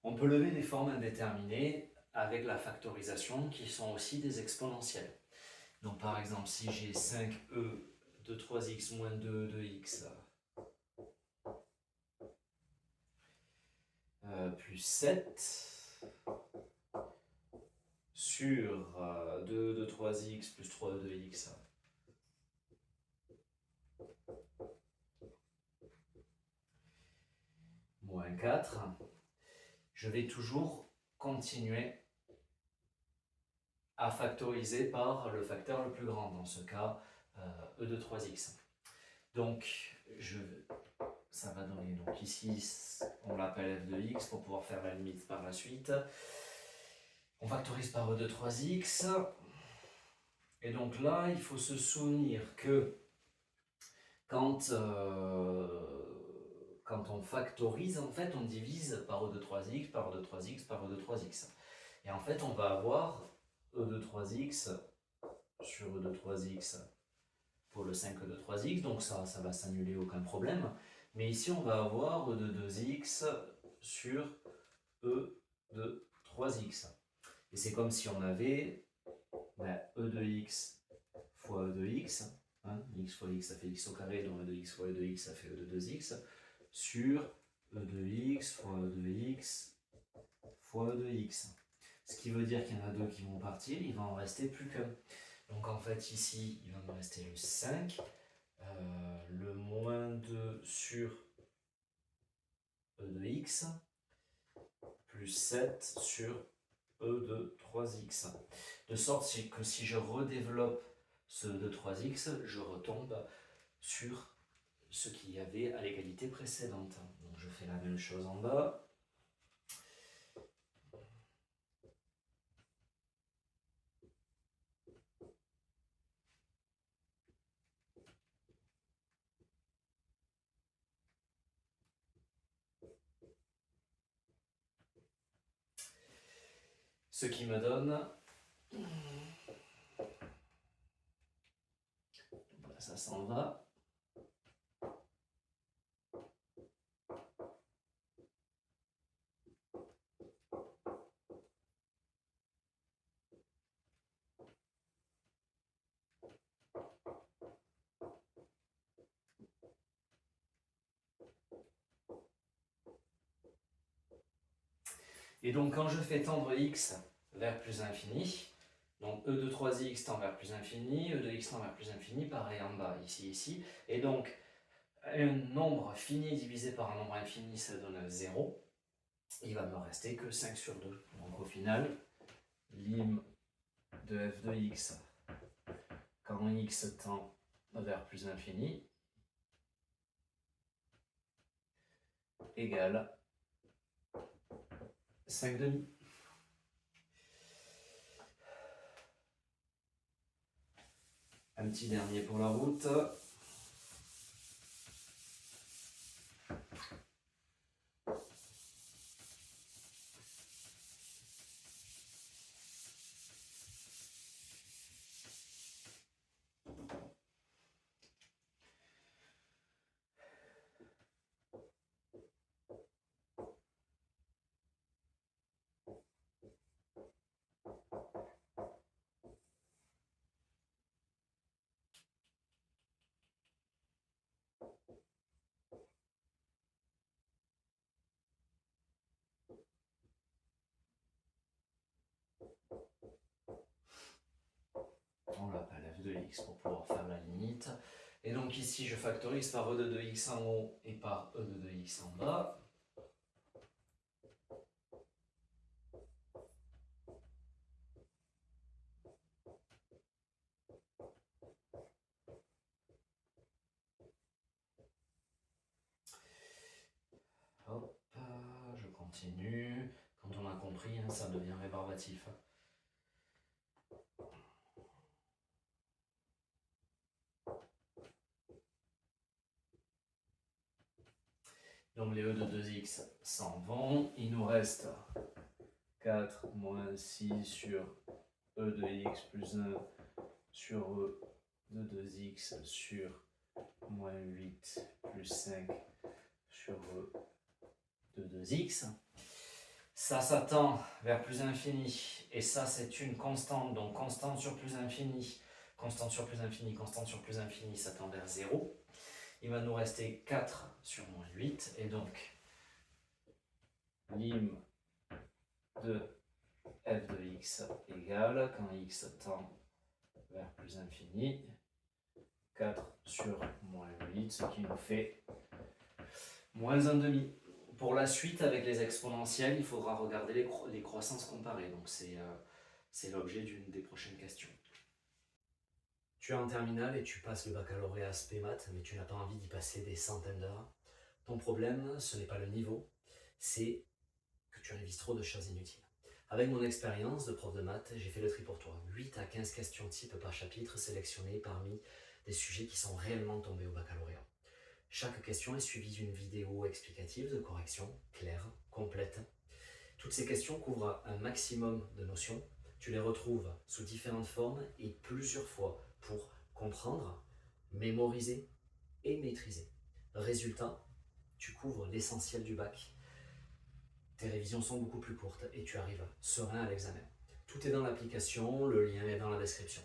On peut lever des formes indéterminées avec la factorisation qui sont aussi des exponentielles. Donc par exemple, si j'ai 5e de 3x moins 2 de x plus 7 sur 2 de 3x plus 3 de x moins 4, je vais toujours continuer à factoriser par le facteur le plus grand, dans ce cas e de 3x. Donc ça va donner, donc ici on l'appelle f de x pour pouvoir faire la limite par la suite. On factorise par e de 3x. Et donc là, il faut se souvenir que quand on factorise, en fait, on divise par e de 3x, par e de 3x, par e de 3x. Et en fait, on va avoir e de 3x sur e de 3x pour le 5e de 3x, donc ça va s'annuler, aucun problème. Mais ici, on va avoir e de 2x sur e de 3x. Et c'est comme si on avait e de x fois e de x, hein, x fois x ça fait x au carré, donc e de x fois e de x ça fait e de 2x, sur e de x fois e de x fois e de x. Ce qui veut dire qu'il y en a deux qui vont partir, il va en rester plus qu'un. Donc en fait ici, il va me rester le 5, le moins 2 sur e de x, plus 7 sur e de 3x. De sorte que si je redéveloppe ce de 3x, je retombe sur ce qu'il y avait à l'égalité précédente. Donc je fais la même chose en bas. Ce qui me donne, là, ça s'en va, et donc quand je fais tendre x vers plus infini, donc e de 3x tend vers plus infini, e de x tend vers plus infini, pareil en bas, ici, ici, et donc un nombre fini divisé par un nombre infini, ça donne 0, il va me rester que 5 sur 2. Donc au final, lim de f de x, quand x tend vers plus infini, égale 5 demi. Un petit dernier pour la route. On l'appelle f de x pour pouvoir faire la limite. Et donc ici, je factorise par e de 2x en haut et par e de 2x en bas. Hop, je continue. Quand on a compris, hein, ça devient rébarbatif. Donc les e de 2x s'en vont. Il nous reste 4 moins 6 sur e de x plus 1 sur e de 2x sur moins 8 plus 5 sur e de 2x. Ça tend vers plus infini, et ça c'est une constante, donc constante sur plus infini, constante sur plus infini, constante sur plus infini, ça tend vers 0. Il va nous rester 4 sur moins 8, et donc lim de f de x égale, quand x tend vers plus infini, 4 sur moins 8, ce qui nous fait moins 1,5. Pour la suite, avec les exponentielles, il faudra regarder les croissances comparées. Donc c'est l'objet d'une des prochaines questions. Tu es en terminale et tu passes le baccalauréat spé maths, mais tu n'as pas envie d'y passer des centaines d'heures. Ton problème, ce n'est pas le niveau, c'est que tu révises trop de choses inutiles. Avec mon expérience de prof de maths, j'ai fait le tri pour toi. 8 à 15 questions type par chapitre sélectionnées parmi des sujets qui sont réellement tombés au baccalauréat. Chaque question est suivie d'une vidéo explicative de correction, claire, complète. Toutes ces questions couvrent un maximum de notions. Tu les retrouves sous différentes formes et plusieurs fois pour comprendre, mémoriser et maîtriser. Résultat, tu couvres l'essentiel du bac. Tes révisions sont beaucoup plus courtes et tu arrives serein à l'examen. Tout est dans l'application, le lien est dans la description.